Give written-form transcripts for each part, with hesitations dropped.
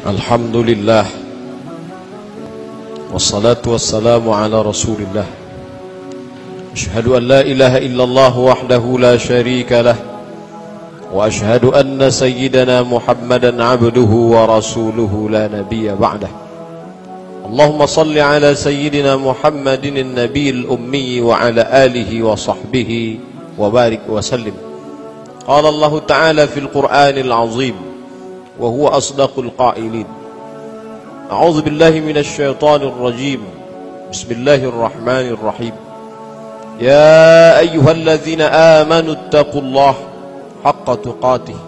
Alhamdulillah, wassalatu wassalamu ala rasulillah. Ashhadu an la ilaha illallah wahdahu la sharika lah, wa ashhadu anna sayyidana Muhammadan abduhu wa rasuluhu la nabiyya ba'dah. Allahumma salli ala sayyidina Muhammadin an-nabiyil ummi wa ala alihi wa sahbihi wa barik wa sallim. Qala Allah ta'ala fil Qur'anil azim wa huwa asdaqul qailin. A'udzu billahi minasy syaithanir rajim. Bismillahir rahmanir rahim. Ya ayyuhalladzina amanu taqullaha haqqa tuqatih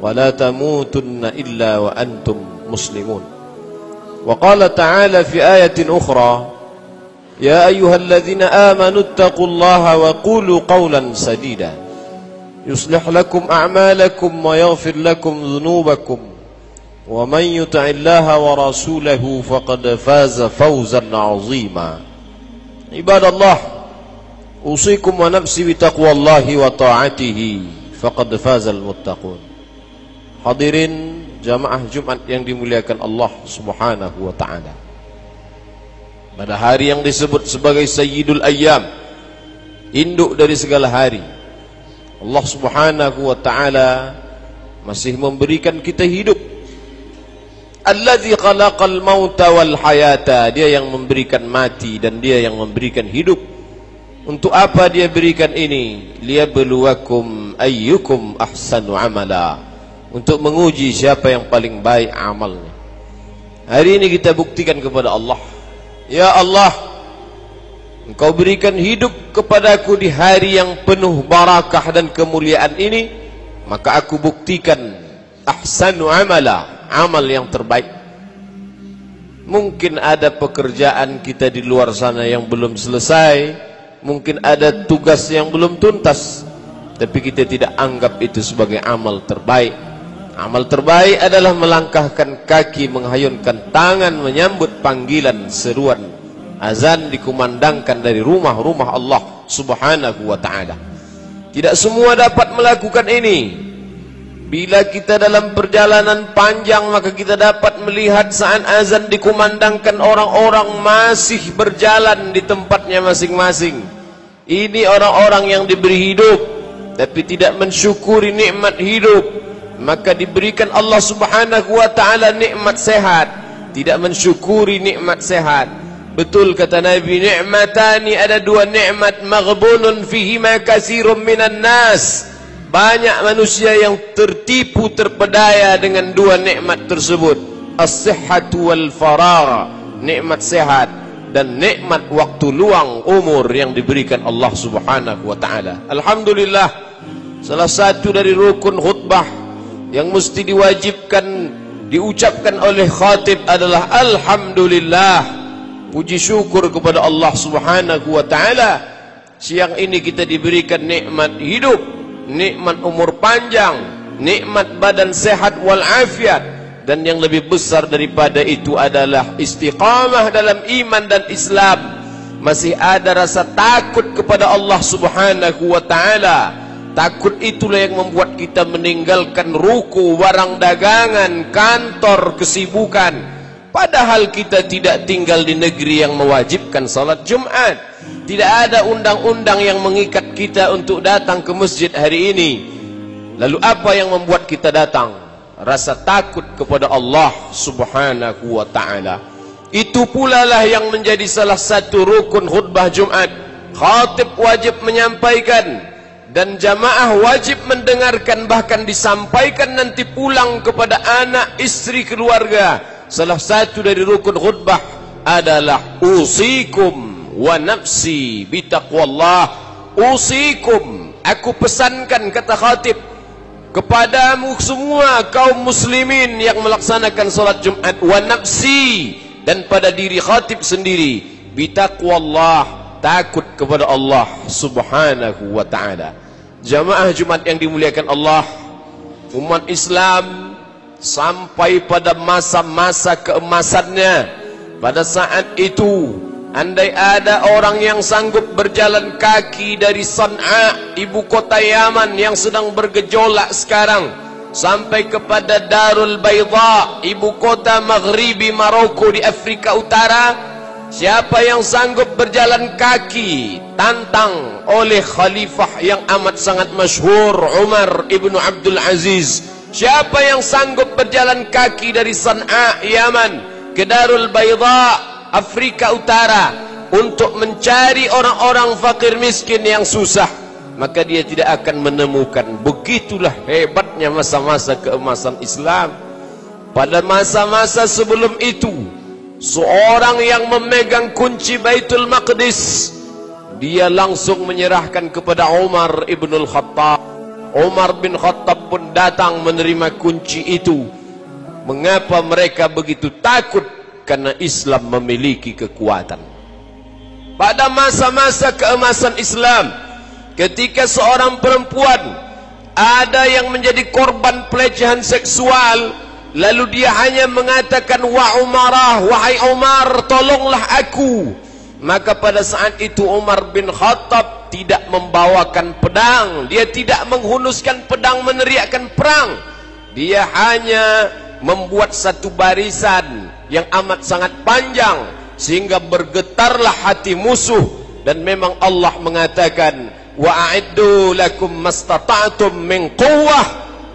wa la tamutunna illa wa antum muslimun. Wa qala ta'ala fi ayatin ukhra, ya ayyuhalladzina amanu taqullaha wa qulu qawlan sadida yuslih lakum a'malakum wa yaghfir lakum dhunubakum wa man yuti'illaha wa rasulahu faqad faza fawzan 'azima. Ibadallah, usikum wa nafsi bi taqwallahi wa ta'atihi faqad fazal muttaqun. Hadirin jamaah Jumat yang dimuliakan Allah Subhanahu wa taala. Pada hari yang disebut sebagai Sayyidul Ayyam, induk dari segala hari, Allah Subhanahu wa ta'ala masih memberikan kita hidup. Alladzi khalaqal mauta wal hayata, dia yang memberikan mati dan dia yang memberikan hidup. Untuk apa dia berikan ini? Liyabluwakum ayyukum ahsanu amala, untuk menguji siapa yang paling baik amalnya. Hari ini kita buktikan kepada Allah, ya Allah, Engkau berikan hidup kepadaku di hari yang penuh barakah dan kemuliaan ini, maka aku buktikan ahsanu amala, amal yang terbaik. Mungkin ada pekerjaan kita di luar sana yang belum selesai, mungkin ada tugas yang belum tuntas, tapi kita tidak anggap itu sebagai amal terbaik. Amal terbaik adalah melangkahkan kaki, menghayunkan tangan, menyambut panggilan seruan azan dikumandangkan dari rumah-rumah Allah Subhanahu wa ta'ala. Tidak semua dapat melakukan ini. Bila kita dalam perjalanan panjang, maka kita dapat melihat saat azan dikumandangkan, orang-orang masih berjalan di tempatnya masing-masing. Ini orang-orang yang diberi hidup tapi tidak mensyukuri nikmat hidup, maka diberikan Allah Subhanahu wa ta'ala nikmat sehat, tidak mensyukuri nikmat sehat. Betul kata Nabi, ni'matani, ada dua nikmat, maghbunun fihima katsirun minan nas. Banyak manusia yang tertipu, terpedaya dengan dua nikmat tersebut. As-sihhatu wal faragh, nikmat sehat dan nikmat waktu luang, umur yang diberikan Allah Subhanahu wa taala. Alhamdulillah, salah satu dari rukun khutbah yang mesti diwajibkan diucapkan oleh khatib adalah alhamdulillah. Puji syukur kepada Allah Subhanahu wa ta'ala. Siang ini kita diberikan nikmat hidup, nikmat umur panjang, nikmat badan sehat wal afiat, dan yang lebih besar daripada itu adalah istiqamah dalam iman dan Islam. Masih ada rasa takut kepada Allah Subhanahu wa ta'ala. Takut itulah yang membuat kita meninggalkan ruku, barang dagangan, kantor, kesibukan. Padahal kita tidak tinggal di negeri yang mewajibkan salat Jumat. Tidak ada undang-undang yang mengikat kita untuk datang ke masjid hari ini. Lalu apa yang membuat kita datang? Rasa takut kepada Allah Subhanahu wa ta'ala. Itu pula lah yang menjadi salah satu rukun khutbah Jumat. Khatib wajib menyampaikan dan jamaah wajib mendengarkan, bahkan disampaikan nanti pulang kepada anak, istri, keluarga. Salah satu dari rukun khutbah adalah usikum wa nafsi bitaqwallah. Usikum, aku pesankan, kata khatib, kepadamu semua kaum muslimin yang melaksanakan salat Jumat, wa nafsi, dan pada diri khatib sendiri, bitaqwallah, takut kepada Allah Subhanahu wa ta'ala. Jamaah Jumat yang dimuliakan Allah, umat Islam sampai pada masa-masa keemasannya. Pada saat itu, andai ada orang yang sanggup berjalan kaki dari San'a, ibu kota Yaman yang sedang bergejolak sekarang, sampai kepada Darul Bayda, ibu kota maghribi Maroko di Afrika Utara. Siapa yang sanggup berjalan kaki, tantang oleh khalifah yang amat sangat masyhur Umar ibnu Abdul Aziz. Siapa yang sanggup berjalan kaki dari San'a, Yaman ke Darul Bayda, Afrika Utara, untuk mencari orang-orang fakir miskin yang susah, maka dia tidak akan menemukan. Begitulah hebatnya masa-masa keemasan Islam. Pada masa-masa sebelum itu, seorang yang memegang kunci Baitul Maqdis, dia langsung menyerahkan kepada Umar ibn Khattab. Umar bin Khattab pun datang menerima kunci itu. Mengapa mereka begitu takut? Karena Islam memiliki kekuatan. Pada masa-masa keemasan Islam, ketika seorang perempuan ada yang menjadi korban pelecehan seksual, lalu dia hanya mengatakan, wa Umarah, wahai Umar, tolonglah aku. Maka pada saat itu Umar bin Khattab tidak membawakan pedang, dia tidak menghunuskan pedang meneriakkan perang. Dia hanya membuat satu barisan yang amat sangat panjang, sehingga bergetarlah hati musuh. Dan memang Allah mengatakan, wa a'iddu lakum mastata'tum min quwwah,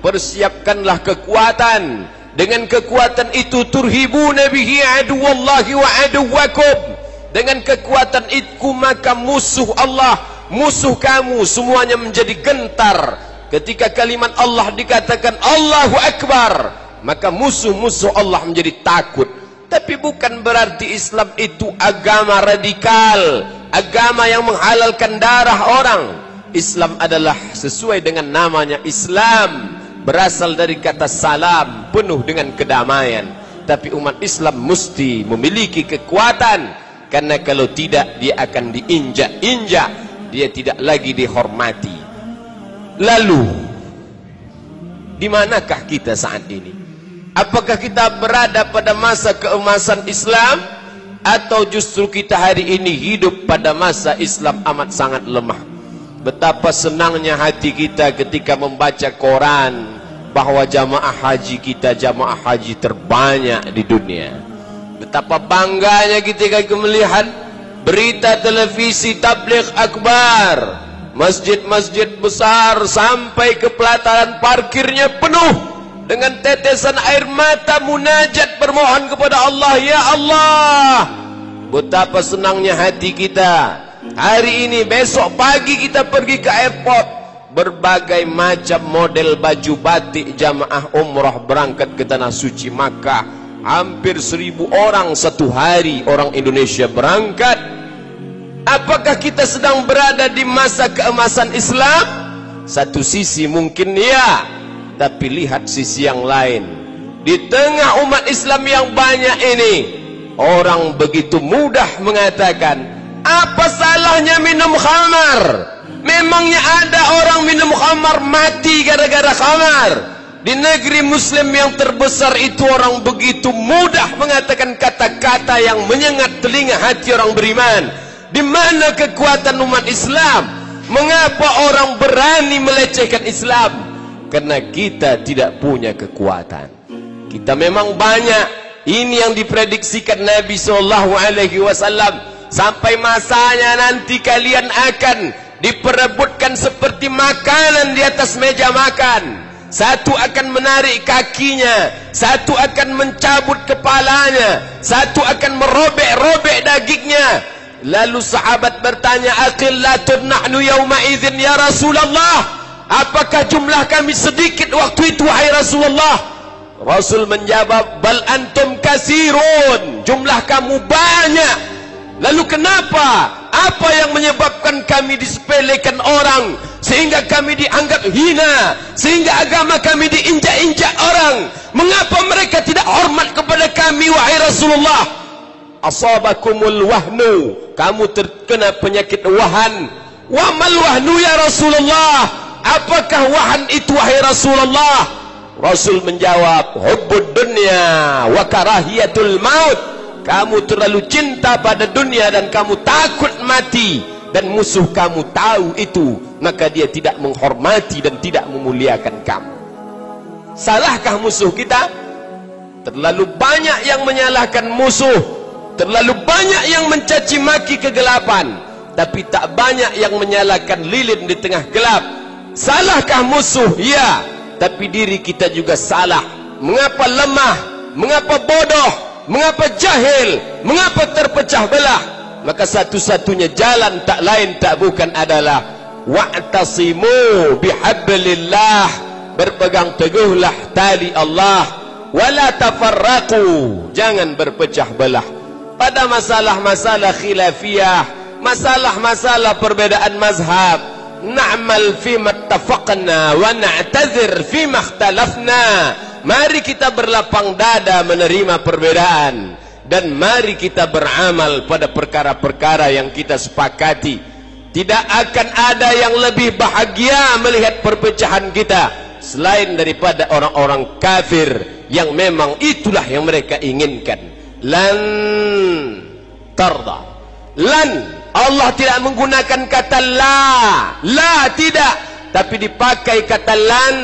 persiapkanlah kekuatan. Dengan kekuatan itu turhibuna bihi aduwallahi wa aduwakum. Dengan kekuatan itu maka musuh Allah, musuh kamu semuanya menjadi gentar. Ketika kalimat Allah dikatakan Allahu Akbar, maka musuh-musuh Allah menjadi takut. Tapi bukan berarti Islam itu agama radikal, agama yang menghalalkan darah orang. Islam adalah sesuai dengan namanya Islam, berasal dari kata salam, penuh dengan kedamaian. Tapi umat Islam mesti memiliki kekuatan, karena kalau tidak dia akan diinjak-injak, dia tidak lagi dihormati. Lalu di manakah kita saat ini? Apakah kita berada pada masa keemasan Islam, atau justru kita hari ini hidup pada masa Islam amat sangat lemah? Betapa senangnya hati kita ketika membaca koran bahwa jamaah haji kita jamaah haji terbanyak di dunia. Betapa bangganya ketika melihat berita televisi tabligh akbar, masjid-masjid besar sampai ke pelataran parkirnya penuh dengan tetesan air mata munajat bermohon kepada Allah, ya Allah. Betapa senangnya hati kita. Hari ini, besok pagi kita pergi ke airport, berbagai macam model baju batik jamaah umrah berangkat ke tanah suci Makkah. Hampir 1000 orang satu hari orang Indonesia berangkat. Apakah kita sedang berada di masa keemasan Islam? Satu sisi mungkin ya, tapi lihat sisi yang lain. Di tengah umat Islam yang banyak ini, orang begitu mudah mengatakan, apa salahnya minum khamar? Memangnya ada orang minum khamar mati gara-gara khamar? Di negeri Muslim yang terbesar itu orang begitu mudah mengatakan kata-kata yang menyengat telinga hati orang beriman. Di mana kekuatan umat Islam? Mengapa orang berani melecehkan Islam? Karena kita tidak punya kekuatan. Kita memang banyak. Ini yang diprediksikan Nabi SAW. Sampai masanya nanti kalian akan diperebutkan seperti makanan di atas meja makan. Satu akan menarik kakinya, satu akan mencabut kepalanya, satu akan merobek-robek dagingnya. Lalu sahabat bertanya, aqillatun nahnu yawma idzin ya Rasulullah? Apakah jumlah kami sedikit waktu itu wahai Rasulullah? Rasul menjawab, bal antum kasirun, jumlah kamu banyak. Lalu kenapa? Apa yang menyebabkan kami disepelekan orang, sehingga kami dianggap hina, sehingga agama kami diinjak-injak orang? Mengapa mereka tidak hormat kepada kami wahai Rasulullah? Asabakumul wahnu, kamu terkena penyakit wahan. Wa mal wahnu ya Rasulullah? Apakah wahan itu wahai Rasulullah? Rasul menjawab, hubbud dunya wa karahiyatul maut. Kamu terlalu cinta pada dunia dan kamu takut mati, dan musuh kamu tahu itu, maka dia tidak menghormati dan tidak memuliakan kamu. Salahkah musuh kita? Terlalu banyak yang menyalahkan musuh, terlalu banyak yang mencaci maki kegelapan, tapi tak banyak yang menyalahkan lilin di tengah gelap. Salahkah musuh? Ya, tapi diri kita juga salah. Mengapa lemah? Mengapa bodoh? Mengapa jahil? Mengapa terpecah belah? Maka satu-satunya jalan tak lain tak bukan adalah wa'tasimu bihablillah, berpegang teguhlah tali Allah, wala tafarraqu, jangan berpecah belah pada masalah-masalah khilafiyah, masalah-masalah perbedaan mazhab. Na'mal fima ittafaqna wa na'tazir fima ikhtalafna. Mari kita berlapang dada menerima perbedaan, dan mari kita beramal pada perkara-perkara yang kita sepakati. Tidak akan ada yang lebih bahagia melihat perpecahan kita selain daripada orang-orang kafir, yang memang itulah yang mereka inginkan. Lan tarda, lan, Allah tidak menggunakan kata la tidak, tapi dipakai kata lan,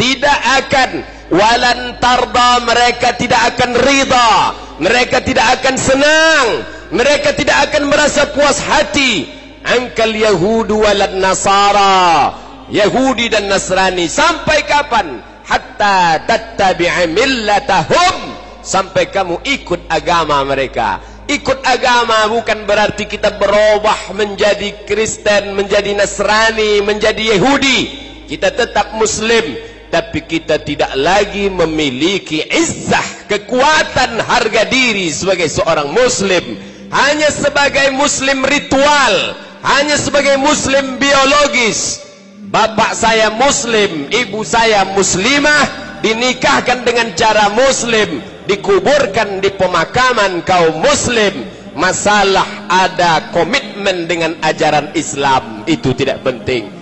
tidak akan. Walan tarda, mereka tidak akan ridha, mereka tidak akan senang, mereka tidak akan merasa puas hati. Angkal yahudu walan nasara, Yahudi dan Nasrani. Sampai kapan? Hatta tattabi'a millatahum, sampai kamu ikut agama mereka. Ikut agama bukan berarti kita berubah menjadi Kristen, menjadi Nasrani, menjadi Yahudi. Kita tetap Muslim, tapi kita tidak lagi memiliki izzah, kekuatan, harga diri sebagai seorang Muslim. Hanya sebagai Muslim ritual, hanya sebagai Muslim biologis. Bapak saya Muslim, ibu saya Muslimah, dinikahkan dengan cara Muslim, dikuburkan di pemakaman kaum Muslim. Masalah ada komitmen dengan ajaran Islam, itu tidak penting.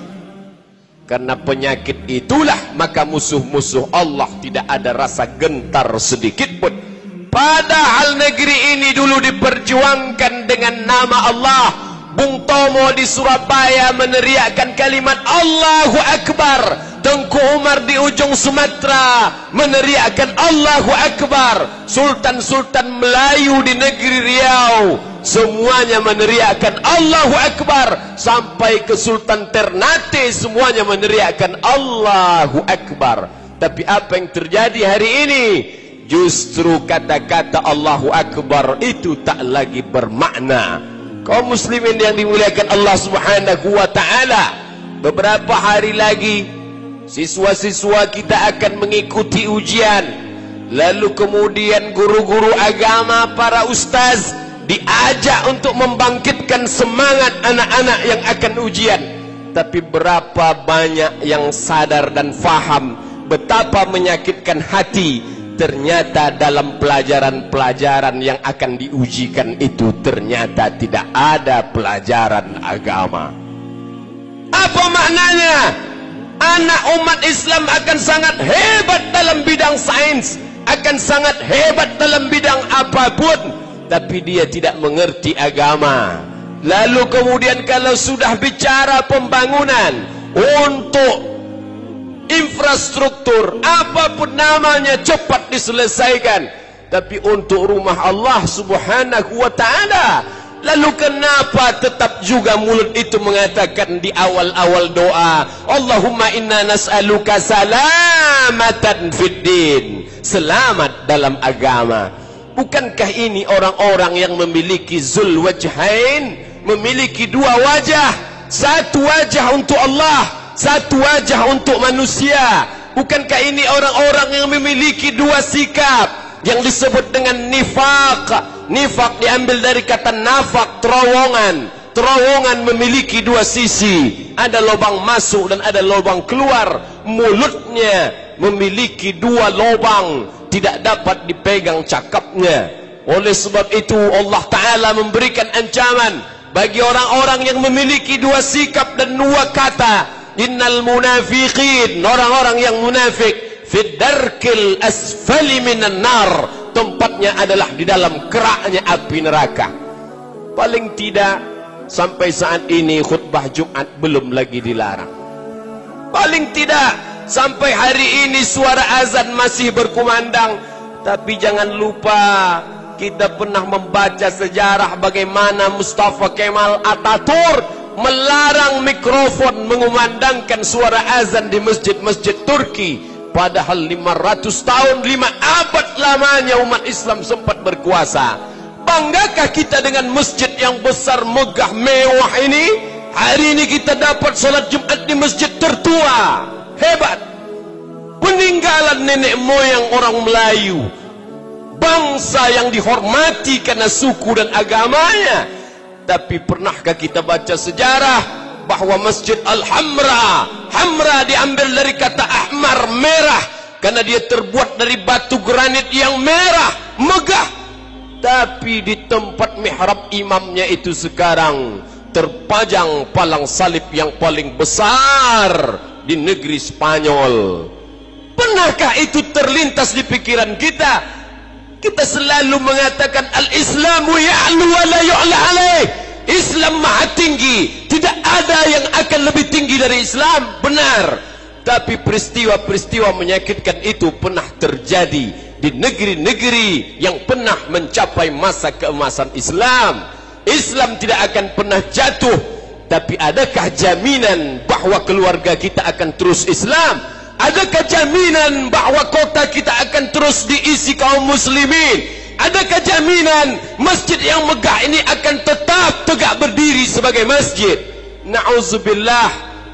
Karena penyakit itulah maka musuh-musuh Allah tidak ada rasa gentar sedikit pun. Padahal negeri ini dulu diperjuangkan dengan nama Allah. Bung Tomo di Surabaya meneriakkan kalimat Allahu Akbar. Tengku Umar di ujung Sumatera meneriakkan Allahu Akbar. Sultan-sultan Melayu di negeri Riau semuanya meneriakkan Allahu Akbar. Sampai ke Sultan Ternate semuanya meneriakkan Allahu Akbar. Tapi apa yang terjadi hari ini? Justru kata-kata Allahu Akbar itu tak lagi bermakna. Kaum muslimin yang dimuliakan Allah Subhanahu wa ta'ala, beberapa hari lagi siswa-siswa kita akan mengikuti ujian. Lalu kemudian guru-guru agama, para ustaz diajak untuk membangkitkan semangat anak-anak yang akan ujian. Tapi berapa banyak yang sadar dan faham betapa menyakitkan hati. Ternyata dalam pelajaran-pelajaran yang akan diujikan itu ternyata tidak ada pelajaran agama. Apa maknanya? Anak umat Islam akan sangat hebat dalam bidang sains, akan sangat hebat dalam bidang apapun, tapi dia tidak mengerti agama. Lalu kemudian kalau sudah bicara pembangunan untuk infrastruktur, apapun namanya, cepat diselesaikan. Tapi untuk rumah Allah Subhanahu wa ta'ala, lalu kenapa tetap juga mulut itu mengatakan di awal-awal doa, Allahumma inna nas'aluka salamatan fid din, selamat dalam agama. Bukankah ini orang-orang yang memiliki zul wajhain, memiliki dua wajah, satu wajah untuk Allah, satu wajah untuk manusia? Bukankah ini orang-orang yang memiliki dua sikap yang disebut dengan nifaq? Nifaq diambil dari kata nafaq, terowongan. Terowongan memiliki dua sisi, ada lubang masuk dan ada lubang keluar. Mulutnya memiliki dua lubang, tidak dapat dipegang cakapnya. Oleh sebab itu Allah Ta'ala memberikan ancaman bagi orang-orang yang memiliki dua sikap dan dua kata. Innal munafiqin, orang-orang yang munafik, fid darkil asfali minan nar, tempatnya adalah di dalam keraknya api neraka. Paling tidak sampai saat ini khutbah Jumat belum lagi dilarang. Paling tidak Sampai hari ini suara azan masih berkumandang. Tapi jangan lupa, kita pernah membaca sejarah bagaimana Mustafa Kemal Atatürk melarang mikrofon mengumandangkan suara azan di masjid-masjid Turki. Padahal 500 tahun, 5 abad lamanya umat Islam sempat berkuasa. Banggakah kita dengan masjid yang besar, megah, mewah ini? Hari ini kita dapat salat Jumat di masjid tertua. Hebat. Peninggalan nenek moyang orang Melayu. Bangsa yang dihormati karena suku dan agamanya. Tapi pernahkah kita baca sejarah bahwa Masjid Al-Hamra, Hamra diambil dari kata ahmar, merah, karena dia terbuat dari batu granit yang merah, megah. Tapi di tempat mihrab imamnya itu sekarang terpajang palang salib yang paling besar di negeri Spanyol. Pernahkah itu terlintas di pikiran kita? Kita selalu mengatakan al-Islamu ya'lu wa la yu'la alaih. Islam maha tinggi, tidak ada yang akan lebih tinggi dari Islam. Benar. Tapi peristiwa-peristiwa menyakitkan itu pernah terjadi di negeri-negeri yang pernah mencapai masa keemasan Islam. Islam tidak akan pernah jatuh. Tapi adakah jaminan bahwa keluarga kita akan terus Islam? Adakah jaminan bahwa kota kita akan terus diisi kaum muslimin? Adakah jaminan masjid yang megah ini akan tetap tegak berdiri sebagai masjid? Na'udzubillah,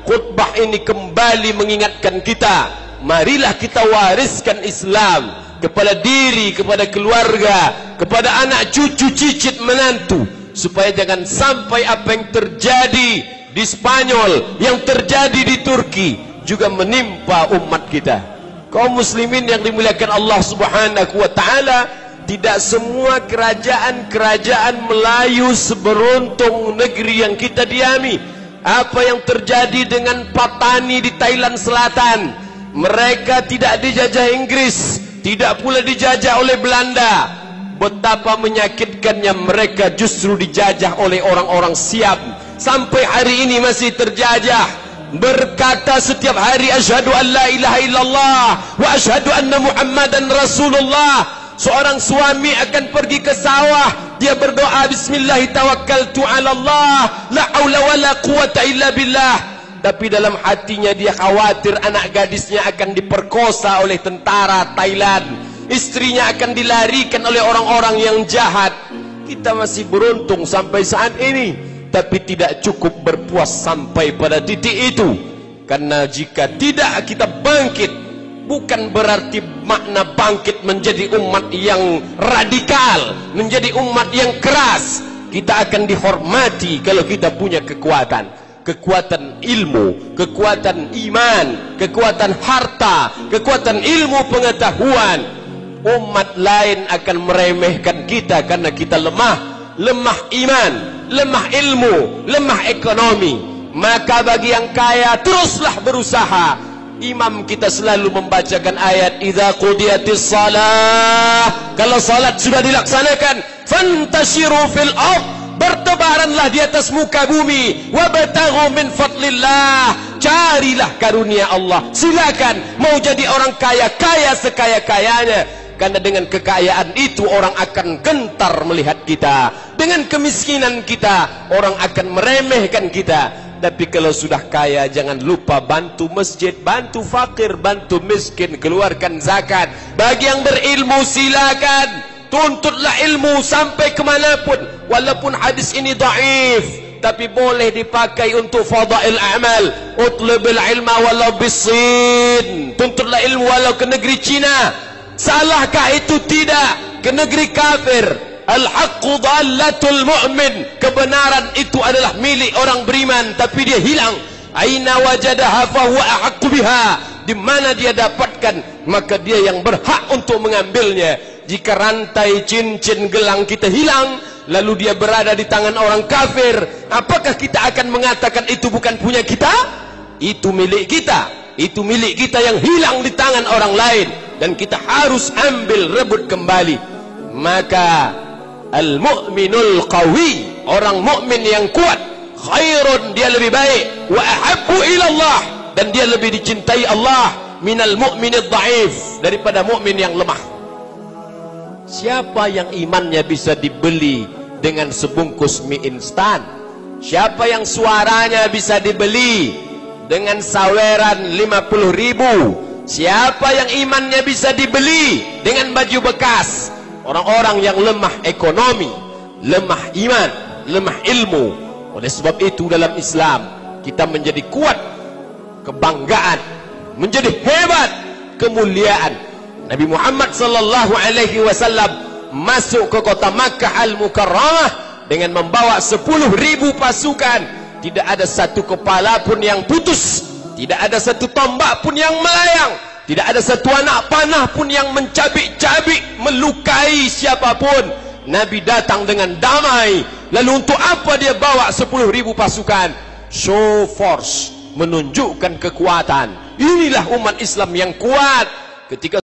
khutbah ini kembali mengingatkan kita, marilah kita wariskan Islam kepada diri, kepada keluarga, kepada anak cucu cicit menantu, supaya jangan sampai apa yang terjadi di Spanyol, yang terjadi di Turki juga menimpa umat kita. Kaum muslimin yang dimuliakan Allah Subhanahu wa taala, tidak semua kerajaan-kerajaan Melayu seberuntung negeri yang kita diami. Apa yang terjadi dengan Patani di Thailand Selatan? Mereka tidak dijajah Inggris, tidak pula dijajah oleh Belanda. Betapa menyakitkannya, mereka justru dijajah oleh orang-orang Siam. Sampai hari ini masih terjajah. Berkata setiap hari asyhadu an la ilaha illallah wa asyhadu anna Muhammadan Rasulullah. Seorang suami akan pergi ke sawah, dia berdoa bismillah tawakkaltu ala Allah la haula wala quwata illa billah. Tapi dalam hatinya dia khawatir anak gadisnya akan diperkosa oleh tentara Thailand, istrinya akan dilarikan oleh orang-orang yang jahat. Kita masih beruntung sampai saat ini. Tapi tidak cukup berpuas sampai pada titik itu. Karena jika tidak kita bangkit, bukan berarti makna bangkit menjadi umat yang radikal, menjadi umat yang keras. Kita akan dihormati kalau kita punya kekuatan. Kekuatan ilmu, kekuatan iman, kekuatan harta, kekuatan ilmu pengetahuan. Umat lain akan meremehkan kita karena kita lemah. Lemah iman, lemah ilmu, lemah ekonomi. Maka bagi yang kaya, teruslah berusaha. Imam kita selalu membacakan ayat idza qudiyatis shalah. Kalau salat sudah dilaksanakan, fantashiru fil ardh, bertebaranlah di atas muka bumi, wabtaghu min fadlillah, carilah karunia Allah. Silakan mau jadi orang kaya, kaya sekaya-kayanya. Karena dengan kekayaan itu orang akan gentar melihat kita. Dengan kemiskinan kita, orang akan meremehkan kita. Tapi kalau sudah kaya, jangan lupa bantu masjid, bantu fakir, bantu miskin, keluarkan zakat. Bagi yang berilmu silakan, tuntutlah ilmu sampai kemanapun. Walaupun hadis ini dhaif, tapi boleh dipakai untuk fadail amal. Utlubil ilma walau bisin, tuntutlah ilmu walau ke negeri Cina. Salahkah itu? Tidak. Ke negeri kafir. Al-haqqu dhallatul mu'min, kebenaran itu adalah milik orang beriman, tapi dia hilang. Aina wajadaha fahuwa ahaqqu biha, di mana dia dapatkan, maka dia yang berhak untuk mengambilnya. Jika rantai cincin gelang kita hilang, lalu dia berada di tangan orang kafir, apakah kita akan mengatakan itu bukan punya kita? Itu milik kita. Itu milik kita yang hilang di tangan orang lain, dan kita harus ambil, rebut kembali. Maka al-mu'minul qawi, orang mukmin yang kuat, khairun, dia lebih baik, wa ahabbu ilallah, dan dia lebih dicintai Allah minal mu'minid dhaif, daripada mukmin yang lemah. Siapa yang imannya bisa dibeli dengan sebungkus mie instan? Siapa yang suaranya bisa dibeli dengan saweran 50.000? Siapa yang imannya bisa dibeli dengan baju bekas? Orang-orang yang lemah ekonomi, lemah iman, lemah ilmu. Oleh sebab itu dalam Islam kita menjadi kuat, kebanggaan, menjadi hebat, kemuliaan. Nabi Muhammad sallallahu alaihi wasallam masuk ke kota Makkah Al-Mukarramah dengan membawa 10.000 pasukan. Tidak ada satu kepala pun yang putus, tidak ada satu tombak pun yang melayang, tidak ada satu anak panah pun yang mencabik-cabik, melukai siapapun. Nabi datang dengan damai. Lalu untuk apa dia bawa 10.000 pasukan? Show force, menunjukkan kekuatan. Inilah umat Islam yang kuat. Ketika